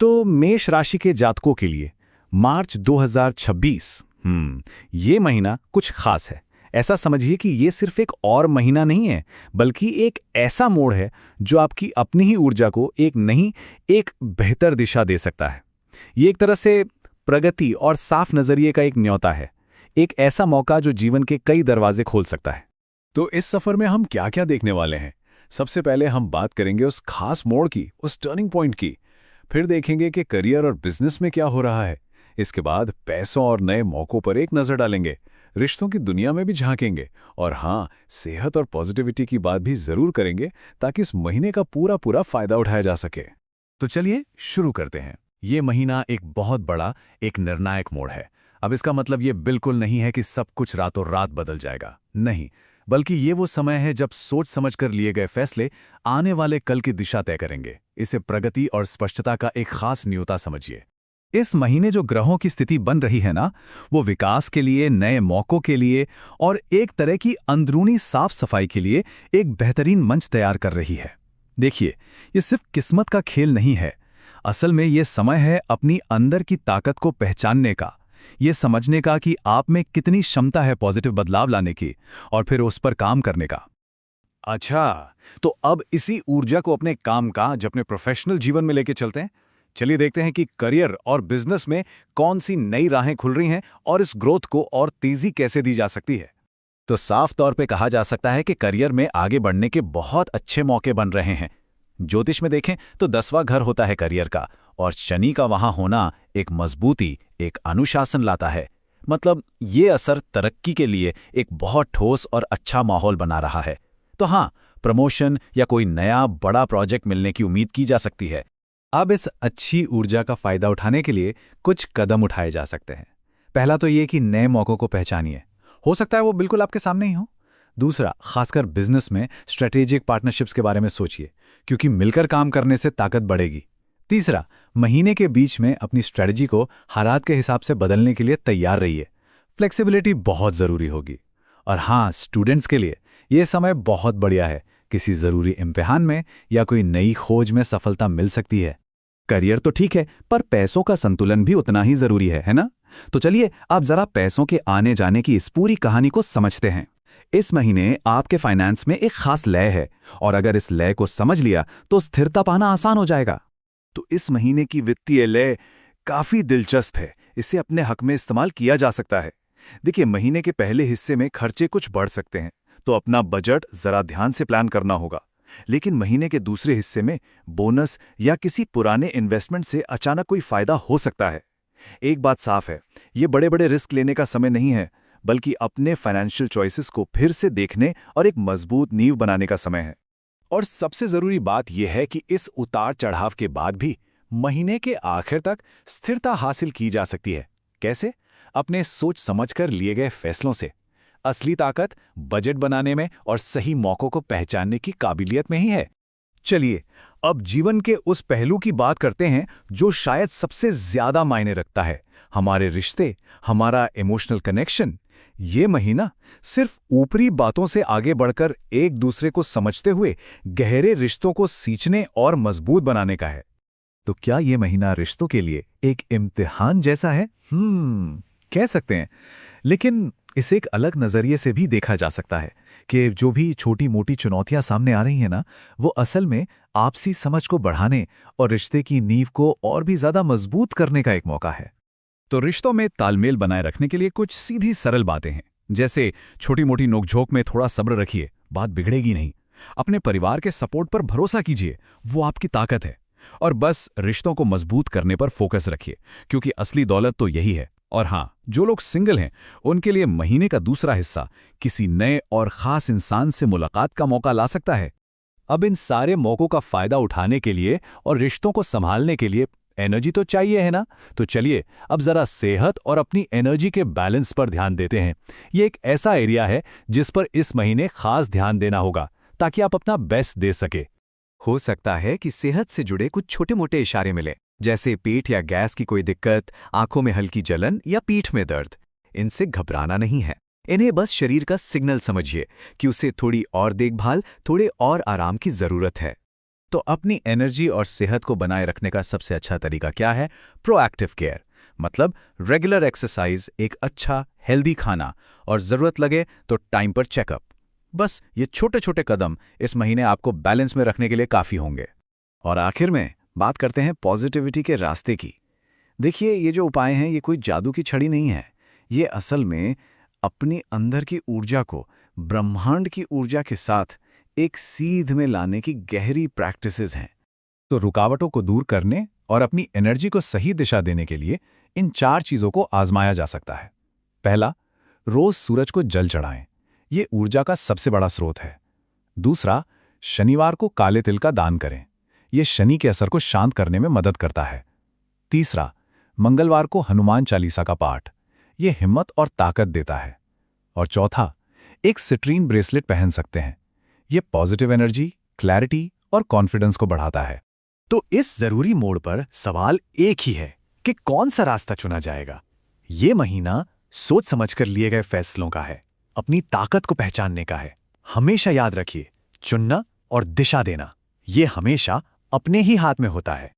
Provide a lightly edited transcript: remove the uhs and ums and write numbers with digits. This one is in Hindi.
तो मेष राशि के जातकों के लिए मार्च 2026 ये महीना कुछ खास है। ऐसा समझिए कि ये सिर्फ एक और महीना नहीं है, बल्कि एक ऐसा मोड़ है जो आपकी अपनी ही ऊर्जा को एक बेहतर दिशा दे सकता है। ये एक तरह से प्रगति और साफ नजरिए का एक न्योता है, एक ऐसा मौका जो जीवन के कई दरवाजे खोल सकता है। तो इस सफर में हम क्या क्या देखने वाले हैं? सबसे पहले हम बात करेंगे उस खास मोड़ की, उस टर्निंग पॉइंट की। फिर देखेंगे कि करियर और बिजनेस में क्या हो रहा है। इसके बाद पैसों और नए मौकों पर एक नजर डालेंगे, रिश्तों की दुनिया में भी झांकेंगे, और हाँ, सेहत और पॉजिटिविटी की बात भी जरूर करेंगे ताकि इस महीने का पूरा पूरा फायदा उठाया जा सके। तो चलिए शुरू करते हैं। ये महीना एक बहुत बड़ा, एक निर्णायक मोड़ है। अब इसका मतलब ये बिल्कुल नहीं है कि सब कुछ रातों रात बदल जाएगा, नहीं, बल्कि ये वो समय है जब सोच समझकर लिए गए फैसले आने वाले कल की दिशा तय करेंगे। इसे प्रगति और स्पष्टता का एक खास न्योता समझिए। इस महीने जो ग्रहों की स्थिति बन रही है ना, वो विकास के लिए, नए मौकों के लिए और एक तरह की अंदरूनी साफ सफाई के लिए एक बेहतरीन मंच तैयार कर रही है। देखिए, ये सिर्फ किस्मत का खेल नहीं है। असल में ये समय है अपनी अंदर की ताकत को पहचानने का, ये समझने का कि आप में कितनी क्षमता है पॉजिटिव बदलाव लाने की, और फिर उस पर काम करने का। अच्छा, तो अब इसी ऊर्जा को अपने कामकाज, अपने प्रोफेशनल जीवन में लेके चलते हैं। चलिए देखते हैं कि करियर और बिजनेस में कौन सी नई राहें खुल रही हैं और इस ग्रोथ को और तेजी कैसे दी जा सकती है। तो साफ तौर पे कहा जा सकता है कि करियर में आगे बढ़ने के बहुत अच्छे मौके बन रहे हैं। ज्योतिष में देखें तो 10वां घर होता है करियर का, और शनि का वहां होना एक मजबूती, एक अनुशासन लाता है। मतलब ये असर तरक्की के लिए एक बहुत ठोस और अच्छा माहौल बना रहा है। तो हाँ, प्रमोशन या कोई नया बड़ा प्रोजेक्ट मिलने की उम्मीद की जा सकती है। अब इस अच्छी ऊर्जा का फायदा उठाने के लिए कुछ कदम उठाए जा सकते हैं। पहला तो ये कि नए मौकों को पहचानिए। हो सकता है वो बिल्कुल आपके सामने ही हो। दूसरा, खासकर बिजनेस में स्ट्रेटेजिक पार्टनरशिप्स के बारे में सोचिए, क्योंकि मिलकर काम करने से ताकत बढ़ेगी। तीसरा, महीने के बीच में अपनी स्ट्रेटजी को हालात के हिसाब से बदलने के लिए तैयार रहिए। फ्लेक्सिबिलिटी बहुत ज़रूरी होगी। और हाँ, स्टूडेंट्स के लिए ये समय बहुत बढ़िया है। किसी ज़रूरी इम्तिहान में या कोई नई खोज में सफलता मिल सकती है। करियर तो ठीक है, पर पैसों का संतुलन भी उतना ही ज़रूरी है ना? तो चलिए अब ज़रा पैसों के आने जाने की इस पूरी कहानी को समझते हैं। इस महीने आपके फाइनेंस में एक खास लय है, और अगर इस लय को समझ लिया तो स्थिरता पाना आसान हो जाएगा। तो इस महीने की वित्तीय लय काफी दिलचस्प है। इसे अपने हक में इस्तेमाल किया जा सकता है। देखिए, महीने के पहले हिस्से में खर्चे कुछ बढ़ सकते हैं, तो अपना बजट जरा ध्यान से प्लान करना होगा। लेकिन महीने के दूसरे हिस्से में बोनस या किसी पुराने इन्वेस्टमेंट से अचानक कोई फायदा हो सकता है। एक बात साफ है, ये बड़े बड़े रिस्क लेने का समय नहीं है, बल्कि अपने फाइनेंशियल चॉइसेस को फिर से देखने और एक मजबूत नींव बनाने का समय है। और सबसे जरूरी बात यह है कि इस उतार चढ़ाव के बाद भी महीने के आखिर तक स्थिरता हासिल की जा सकती है। कैसे? अपने सोच समझकर लिए गए फैसलों से। असली ताकत बजट बनाने में और सही मौकों को पहचानने की काबिलियत में ही है। चलिए अब जीवन के उस पहलू की बात करते हैं जो शायद सबसे ज्यादा मायने रखता है, हमारे रिश्ते, हमारा इमोशनल कनेक्शन। ये महीना सिर्फ ऊपरी बातों से आगे बढ़कर एक दूसरे को समझते हुए गहरे रिश्तों को सींचने और मजबूत बनाने का है। तो क्या ये महीना रिश्तों के लिए एक इम्तिहान जैसा है? कह सकते हैं, लेकिन इसे एक अलग नजरिए से भी देखा जा सकता है कि जो भी छोटी मोटी चुनौतियां सामने आ रही हैं ना, वो असल में आपसी समझ को बढ़ाने और रिश्ते की नींव को और भी ज्यादा मजबूत करने का एक मौका है। तो रिश्तों में तालमेल बनाए रखने के लिए कुछ सीधी सरल बातें हैं, जैसे छोटी मोटी नोकझोंक में थोड़ा सब्र रखिए, बात बिगड़ेगी नहीं। अपने परिवार के सपोर्ट पर भरोसा कीजिए, वो आपकी ताकत है। और बस रिश्तों को मजबूत करने पर फोकस रखिए, क्योंकि असली दौलत तो यही है। और हाँ, जो लोग सिंगल हैं उनके लिए महीने का दूसरा हिस्सा किसी नए और खास इंसान से मुलाकात का मौका ला सकता है। अब इन सारे मौकों का फायदा उठाने के लिए और रिश्तों को संभालने के लिए एनर्जी तो चाहिए है ना? तो चलिए अब जरा सेहत और अपनी एनर्जी के बैलेंस पर ध्यान देते हैं। ये एक ऐसा एरिया है जिस पर इस महीने खास ध्यान देना होगा ताकि आप अपना बेस्ट दे सके। हो सकता है कि सेहत से जुड़े कुछ छोटे मोटे इशारे मिले, जैसे पेट या गैस की कोई दिक्कत, आंखों में हल्की जलन या पीठ में दर्द। इनसे घबराना नहीं है, इन्हें बस शरीर का सिग्नल समझिए कि उसे थोड़ी और देखभाल, थोड़े और आराम की जरूरत है। तो अपनी एनर्जी और सेहत को बनाए रखने का सबसे अच्छा तरीका क्या है? प्रोएक्टिव केयर, मतलब रेगुलर एक्सरसाइज, एक अच्छा हेल्दी खाना और ज़रूरत लगे तो टाइम पर चेकअप। बस ये छोटे छोटे कदम इस महीने आपको बैलेंस में रखने के लिए काफ़ी होंगे। और आखिर में बात करते हैं पॉजिटिविटी के रास्ते की। देखिए, ये जो उपाय हैं ये कोई जादू की छड़ी नहीं है। ये असल में अपनी अंदर की ऊर्जा को ब्रह्मांड की ऊर्जा के साथ एक सीध में लाने की गहरी प्रैक्टिसेस हैं। तो रुकावटों को दूर करने और अपनी एनर्जी को सही दिशा देने के लिए इन 4 चीज़ों को आजमाया जा सकता है। पहला, रोज सूरज को जल चढ़ाएं। ये ऊर्जा का सबसे बड़ा स्रोत है। दूसरा, शनिवार को काले तिल का दान करें। ये शनि के असर को शांत करने में मदद करता है। तीसरा, मंगलवार को हनुमान चालीसा का पाठ। ये हिम्मत और ताकत देता है। और चौथा, एक सिट्रीन ब्रेसलेट पहन सकते हैं। ये पॉजिटिव एनर्जी, क्लैरिटी और कॉन्फिडेंस को बढ़ाता है। तो इस जरूरी मोड़ पर सवाल एक ही है कि कौन सा रास्ता चुना जाएगा। ये महीना सोच समझकर लिए गए फैसलों का है, अपनी ताकत को पहचानने का है। हमेशा याद रखिए, चुनना और दिशा देना ये हमेशा अपने ही हाथ में होता है।